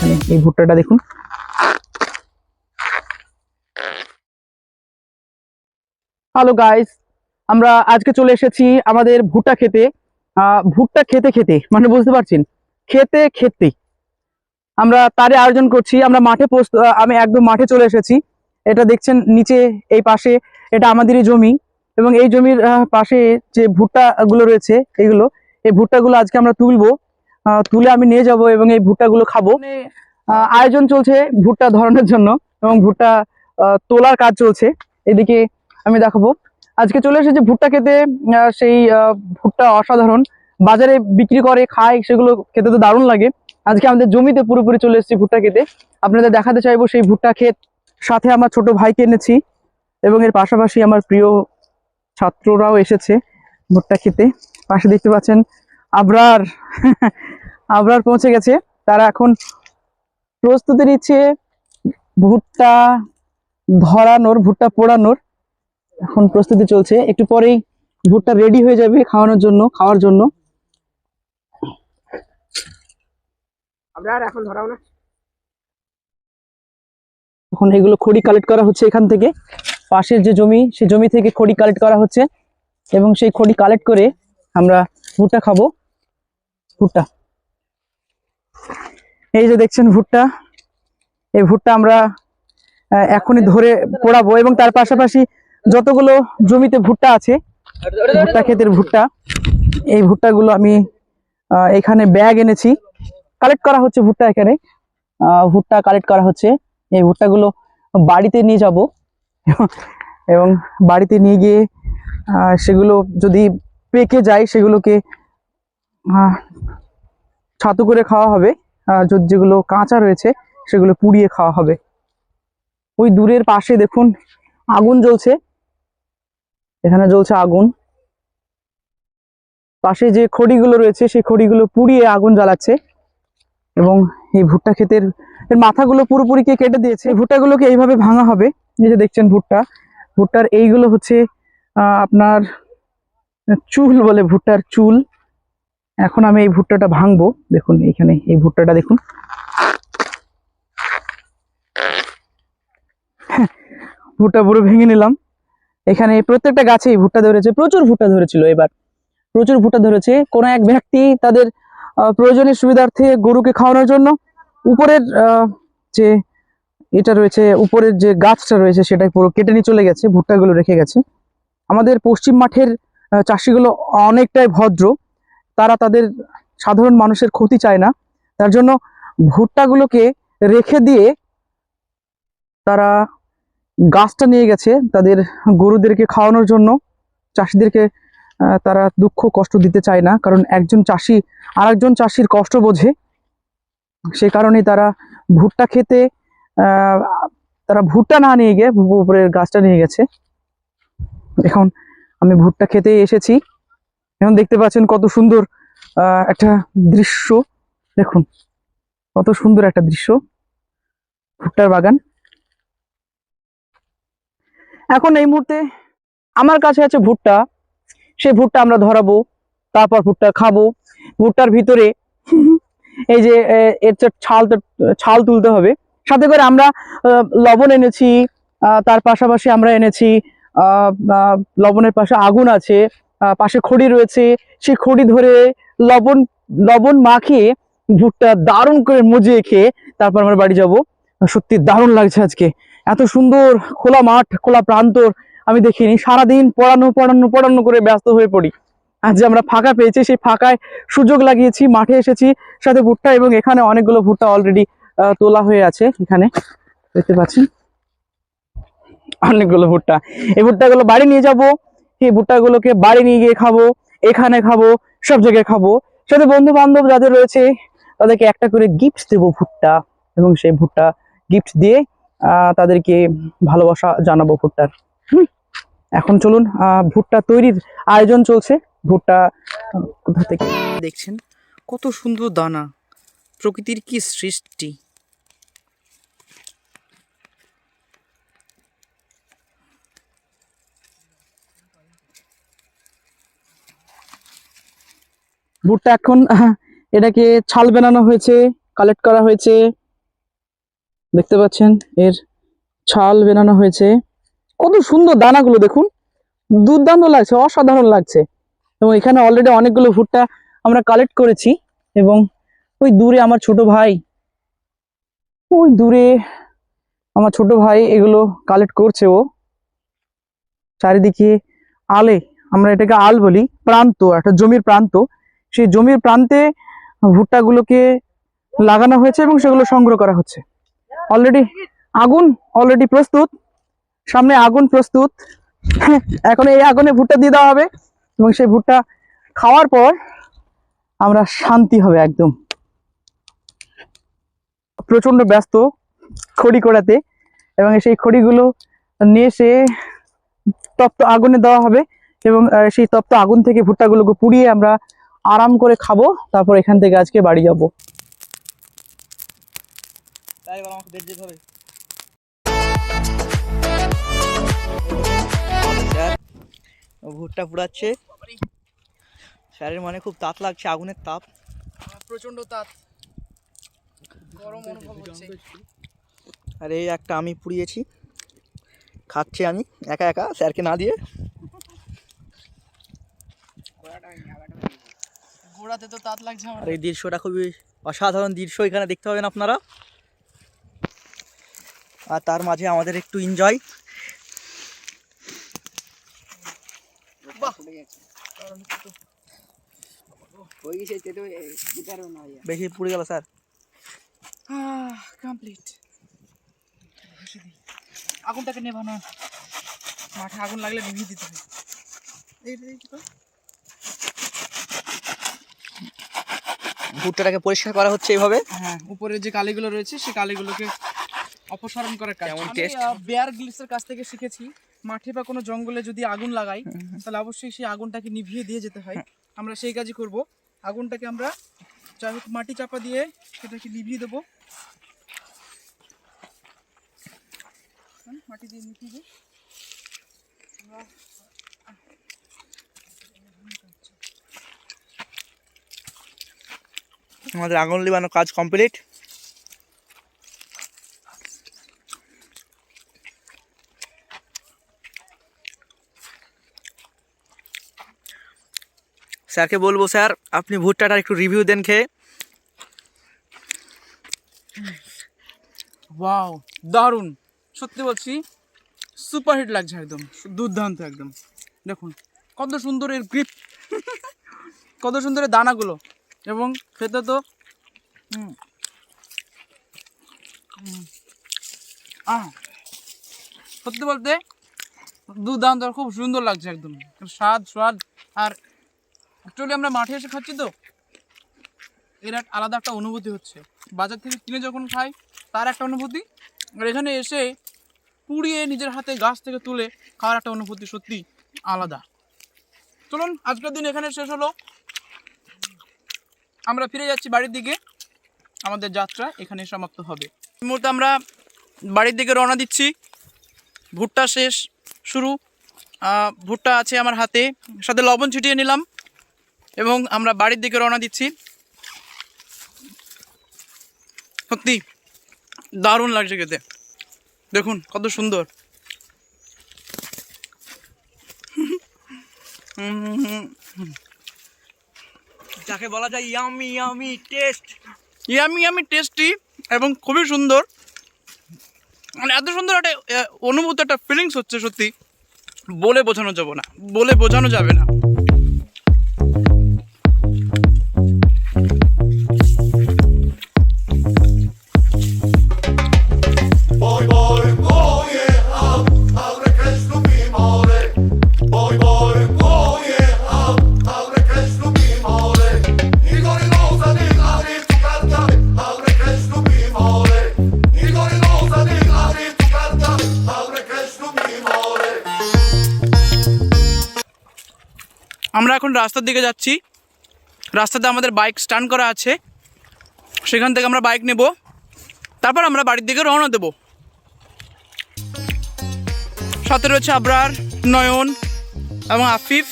এখানে এই ভুট্টাটা দেখুন। হ্যালো গাইস, আমরা আজকে চলে এসেছি আমাদের ভুট্টা খেতে। ভুট্টা খেতে খেতে মানে বুঝতে পারছেন, খেতে খেতে আমরা তারই আয়োজন করছি। আমরা আমি একদম মাঠে চলে এসেছি। এটা দেখছেন নিচে, এই পাশে এটা আমাদেরই জমি, এবং এই জমির পাশে যে ভুট্টা গুলো রয়েছে এই ভুট্টাগুলো আজকে আমরা তুলবো। তুলে আমি নিয়ে যাব এবং এই ভুট্টাগুলো খাবো। আয়োজন চলছে ভুট্টা ধরানোর জন্য এবং ভুট্টা তোলার কাজ চলছে। এদিকে আমি দেখাবো। আজকে চলে এসেছে ভুট্টা খেতে। সেই ভুট্টা অসাধারণ, বাজারে বিক্রি করে খায়, সেগুলো খেতে তো দারুণ লাগে। আজকে আমাদের জমিতে পুরোপুরি চলে এসেছি ভুট্টা খেতে। আপনাদের দেখাতে চাইবো সেই ভুট্টা ক্ষেত। সাথে আমার ছোট ভাইকে এনেছি এবং এর পাশাপাশি আমার প্রিয় ছাত্ররাও এসেছে ভুট্টা খেতে। পাশে দেখতে পাচ্ছেন আবরার আবরার পৌঁছে গেছে। তারা এখন প্রস্তুতি নিচ্ছে ভুট্টা ধরানোর, ভুট্টা পোড়ানোর এখন প্রস্তুতি চলছে। একটু পরেই ভুট্টা রেডি হয়ে যাবে খাওয়ার জন্য। এখন এগুলো খড়ি কালেক্ট করা হচ্ছে এখান থেকে, পাশের যে জমি সেই জমি থেকে খড়ি কালেক্ট করা হচ্ছে এবং সেই খড়ি কালেক্ট করে আমরা ভুট্টা খাবো। ভুট্টা, এই যে দেখছেন ভুট্টা, এই ভুট্টা আমরা এখনই ধরে পোড়াবো এবং তার পাশাপাশি যতগুলো জমিতে ভুট্টা আছে, ভুট্টা ক্ষেতের ভুট্টা, এই ভুট্টাগুলো আমি এখানে ব্যাগ এনেছি। কালেক্ট করা হচ্ছে ভুট্টা, এখানে ভুট্টা কালেক্ট করা হচ্ছে। এই ভুট্টাগুলো বাড়িতে নিয়ে যাব এবং বাড়িতে নিয়ে গিয়ে সেগুলো যদি পেকে যায় সেগুলোকে ছাতু করে খাওয়া হবে। যেগুলো কাঁচা রয়েছে সেগুলো পুড়িয়ে খাওয়া হবে। ওই দূরের পাশে দেখুন আগুন জ্বলছে, এখানে জ্বলছে আগুন। পাশে যে খড়িগুলো রয়েছে সেই খড়িগুলো পুড়িয়ে আগুন জ্বালাচ্ছে এবং এই ভুট্টা ক্ষেতের মাথাগুলো পুরোপুরি কে কেটে দিয়েছে। ভুট্টাগুলোকে এইভাবে ভাঙা হবে। এই যে দেখছেন ভুট্টার এইগুলো হচ্ছে আপনার চুল বলে, ভুট্টার চুল। এখন আমি এই ভুট্টাটা ভাঙবো। দেখুন এইখানে এই ভুট্টাটা দেখুন, ভুট্টা পুরো ভেঙে নিলাম। এখানে প্রত্যেকটা গাছেই ভুট্টা ধরেছে, প্রচুর ভুট্টা ধরেছিল, এবার প্রচুর ভুট্টা ধরেছে। কোনো এক ব্যক্তি তাদের প্রয়োজনীয় সুবিধার্থে গরুকে খাওয়ানোর জন্য উপরের যে এটা রয়েছে, উপরের যে গাছটা রয়েছে সেটা পুরো কেটে নিয়ে চলে গেছে, ভুট্টাগুলো রেখে গেছে। আমাদের পশ্চিম মাঠের চাষিগুলো অনেকটাই ভদ্র, তারা তাদের সাধারণ মানুষের ক্ষতি চায় না। তার জন্য ভুট্টাগুলোকে রেখে দিয়ে তারা গাছটা নিয়ে গেছে তাদের গরুদেরকে খাওয়ানোর জন্য। চাষিদেরকে তারা দুঃখ কষ্ট দিতে চায় না, কারণ একজন চাষি আর একজন চাষির কষ্ট বোঝে। সে কারণেই তারা ভুট্টা খেতে তারা ভুট্টা না নিয়ে গিয়ে উপরের গাছটা নিয়ে গেছে। এখন আমি ভুট্টা খেতে এসেছি। এখন দেখতে পাচ্ছেন কত সুন্দর একটা দৃশ্য। দেখুন কত সুন্দর একটা দৃশ্য, ভুট্টার বাগান। এখন এই মুহূর্তে আমার কাছে আছে ভুট্টা, সেই ভুট্টা আমরা ধরাবো, তারপর ভুট্টা খাবো। ভুট্টার ভিতরে এই যে এর ছাল তুলতে হবে। সাথে করে আমরা লবণ এনেছি, তার পাশাপাশি আমরা এনেছি লবণের পাশে আগুন আছে, পাশে খড়ি রয়েছে। সেই খড়ি ধরে লবণ লবণ মাখিয়ে ভুট্টা দারুণ করে মজিয়ে খেয়ে তারপর আমরা বাড়ি যাব। সত্যি দারুণ লাগছে আজকে, এত সুন্দর খোলা মাঠ, খোলা প্রান্তর আমি দেখিনি। সারাদিন পড়ানো করে ব্যস্ত হয়ে পড়ি। আজ যে আমরা ফাঁকা পেয়েছি, সেই ফাঁকায় সুযোগ লাগিয়েছি, মাঠে এসেছি সাথে ভুট্টা, এবং এখানে অনেকগুলো ভুট্টা অলরেডি তোলা হয়ে আছে। এখানে দেখতে পাচ্ছেন অনেকগুলো ভুট্টা। এই ভুট্টাগুলো বাড়ি নিয়ে যাব। এই ভুট্টাগুলোকে বাড়ি নিয়ে গিয়ে খাবো, এখানে খাবো, সব জায়গায় খাবো। সাথে বন্ধু বান্ধব যাদের রয়েছে তাদেরকে একটা করে গিফট দেবো ভুট্টা, এবং সেই ভুট্টা গিফট দিয়ে তাদেরকে ভালোবাসা জানাবো ভুট্টার। এখন চলুন, ভুট্টা তৈরির আয়োজন চলছে। ভুট্টা কোথা থেকে দেখছেন, কত সুন্দর দানা, প্রকৃতির কি সৃষ্টি। ভুট্টা এখন এটাকে ছাল বানানো হয়েছে, কালেক্ট করা হয়েছে, দেখতে পাচ্ছেন এর ছাল বেনানো হয়েছে। কত সুন্দর দানাগুলো দেখুন, দুর্দান্ত লাগছে, অসাধারণ লাগছে। এবং এখানে অলরেডি অনেকগুলো ভুট্টা আমরা কালেক্ট করেছি। এবং ওই দূরে আমার ছোট ভাই, ওই দূরে আমার ছোট ভাই এগুলো কালেক্ট করছে। ও চারিদিকে আলে, আমরা এটাকে আল বলি, প্রান্ত, একটা জমির প্রান্ত। সেই জমির প্রান্তে ভুট্টাগুলোকে লাগানো হয়েছে এবং সেগুলো সংগ্রহ করা হচ্ছে। অলরেডি আগুন অলরেডি প্রস্তুত, সামনে আগুন প্রস্তুত। এখন এই আগুনে ভুট্টা দিয়ে দেওয়া হবে এবং সেই ভুট্টা খাওয়ার পর আমরা শান্তি হবে একদম। প্রচন্ড ব্যস্ত খড়ি কোড়াতে, এবং সেই খড়িগুলো নিয়ে এসে তপ্ত আগুনে দেওয়া হবে এবং সেই তপ্ত আগুন থেকে ভুট্টাগুলোকে পুড়িয়ে আমরা আরাম করে খাবো। তারপর এখান থেকে আজকে বাড়ি যাব। ভুট্টা পুড়াচ্ছে স্যারের, মানে খুব তাপ লাগছে, আগুনের তাপ, প্রচন্ড তাপ, গরম অনুভব হচ্ছে। আর এই একটা আমি পুড়িয়েছি, খাচ্ছি আমি একা একা, স্যারকে না দিয়ে। গোড়াতে তো তাপ লাগছে আমার। আর এই দৃশ্যটা খুবই অসাধারণ দৃশ্য এখানে দেখতে পাবেন আপনারা। আর তার মাঝে আমাদের একটু এনজয়। বেশি পুড়ে গেল স্যার। কমপ্লিট। আগুনটাকে নেভানো, মাঠে আগুন লাগলে নিভিয়ে দিতে হবে। ভুট্টাটাকে পরিষ্কার করা হচ্ছে এইভাবে। হ্যাঁ, উপরে যে কালিগুলো রয়েছে সেই কালিগুলোকে অপসারণ করার কাজ। কেমন আমি টেস্ট? বেয়ার গ্রিলসের কাছ থেকে শিখেছি, মাঠে বা কোনো জঙ্গলে যদি আগুন লাগাই তাহলে অবশ্যই সেই আগুনটাকে নিভিয়ে দিয়ে যেতে হয়। আমরা সেই কাজই করব। আগুনটাকে আমরা যাই হোক মাটি চাপা দিয়ে সেটাকে নিভিয়ে দেবো। মাটি দিয়ে নিভিয়ে দিই। আমাদের আগুন লিবানোর কাজ কমপ্লিট। স্যারকে বলবো, স্যার আপনি ভুট্টাটার একটু রিভিউ দেন খেয়ে। ওয়াও, দারুণ, সত্যি বলছি সুপারহিট লাগছে, একদম দুর্দান্ত একদম। দেখুন কত সুন্দর এর গ্রিপ, কত সুন্দর এর দানাগুলো, এবং খেতে তো সত্যি বলতে দুর্দান্ত, খুব সুন্দর লাগছে একদম, স্বাদ স্বাদ। আর অ্যাকচুয়ালি আমরা মাঠে এসে খাচ্ছি তো, এর এক আলাদা একটা অনুভূতি হচ্ছে। বাজার থেকে কিনে যখন খাই তার একটা অনুভূতি, আর এখানে এসে পুড়িয়ে নিজের হাতে গাছ থেকে তুলে খাওয়ার একটা অনুভূতি সত্যি আলাদা। চলুন আজকের দিন এখানে শেষ হলো, আমরা ফিরে যাচ্ছি বাড়ির দিকে। আমাদের যাত্রা এখানে সমাপ্ত হবে। এই মুহূর্তে আমরা বাড়ির দিকে রওনা দিচ্ছি। ভুট্টা শেষ, শুরু। ভুট্টা আছে আমার হাতে, সাথে লবণ ছিটিয়ে নিলাম এবং আমরা বাড়ির দিকে রওনা দিচ্ছি। সত্যি দারুণ লাগছে খেতে, দেখুন কত সুন্দর। যাকে বলা যায় yummy yummy taste, yummy yummy tasty এবং খুবই সুন্দর। মানে এত সুন্দর একটা অনুভূতি, একটা ফিলিংস হচ্ছে, সত্যি বলে বোঝানো যাবে না, বলে বোঝানো যাবে না। আমরা এখন রাস্তার দিকে যাচ্ছি। রাস্তাতে আমাদের বাইক স্ট্যান্ড করা আছে, সেখান থেকে আমরা বাইক নেব, তারপর আমরা বাড়ির দিকে রওনা দেব। সাথে রয়েছে আবরার, নয়ন এবং আফিফ।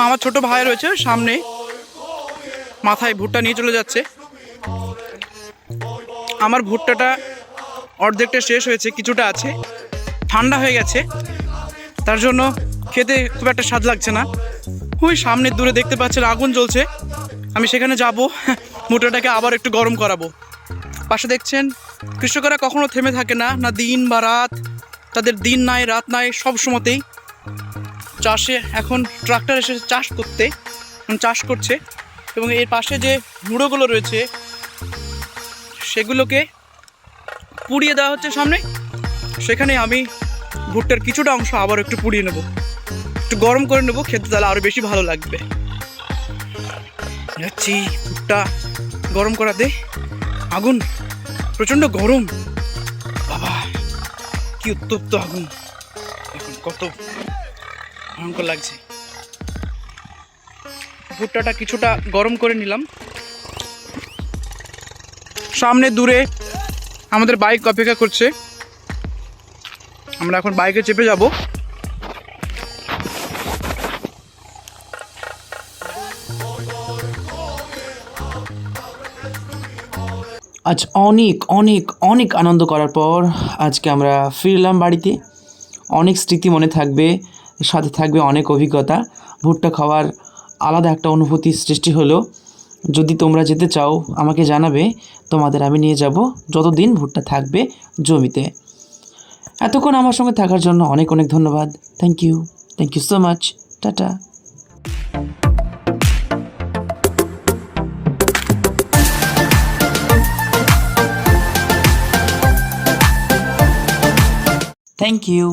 আমার ছোট ভাই রয়েছে সামনে, মাথায় ভুট্টা নিয়ে চলে যাচ্ছে। আমার ভুট্টাটা অর্ধেকটা শেষ হয়েছে, কিছুটা আছে, ঠান্ডা হয়ে গেছে, তার জন্য খেতে খুব একটা স্বাদ লাগছে না। ওই সামনে দূরে দেখতে পাচ্ছেন আগুন জ্বলছে, আমি সেখানে যাব, ভুট্টাটাকে আবার একটু গরম করাবো। পাশে দেখছেন কৃষকেরা কখনো থেমে থাকে না, না দিন বা রাত, তাদের দিন নাই রাত নাই, সব সময়তেই চাষে। এখন ট্রাক্টর এসে চাষ করছে, এবং এর পাশে যে মুড়োগুলো রয়েছে সেগুলোকে পুড়িয়ে দেওয়া হচ্ছে সামনে। সেখানে আমি ভুট্টার কিছুটা অংশ আবার একটু পুড়িয়ে নেব, একটু গরম করে নেব, খেতে তাহলে আরও বেশি ভালো লাগবে। যাচ্ছি ভুট্টা গরম করাতে। আগুন প্রচণ্ড গরম, বাবা কি উত্তপ্ত আগুন, এখন কত ভয়ঙ্কর লাগছে। ভুট্টাটা কিছুটা গরম করে নিলাম। সামনে দূরে আমাদের বাইক অপেক্ষা করছে, আমরা এখন বাইকে চেপে যাব। আজ অনেক অনেক অনেক আনন্দ করার পর আজকে আমরা ফিরলাম বাড়িতে। অনেক স্মৃতি মনে থাকবে, সাথে থাকবে অনেক অভিজ্ঞতা। ভুট্টা খাওয়ার আলাদা একটা অনুভূতি সৃষ্টি হলো। যদি তোমরা যেতে চাও আমাকে জানাবে, তোমাদের আমি নিয়ে যাব যতদিন ভুট্টা থাকবে জমিতে। এতক্ষণ আমার সঙ্গে থাকার জন্য অনেক অনেক ধন্যবাদ। Thank you so much. Tata. Thank you.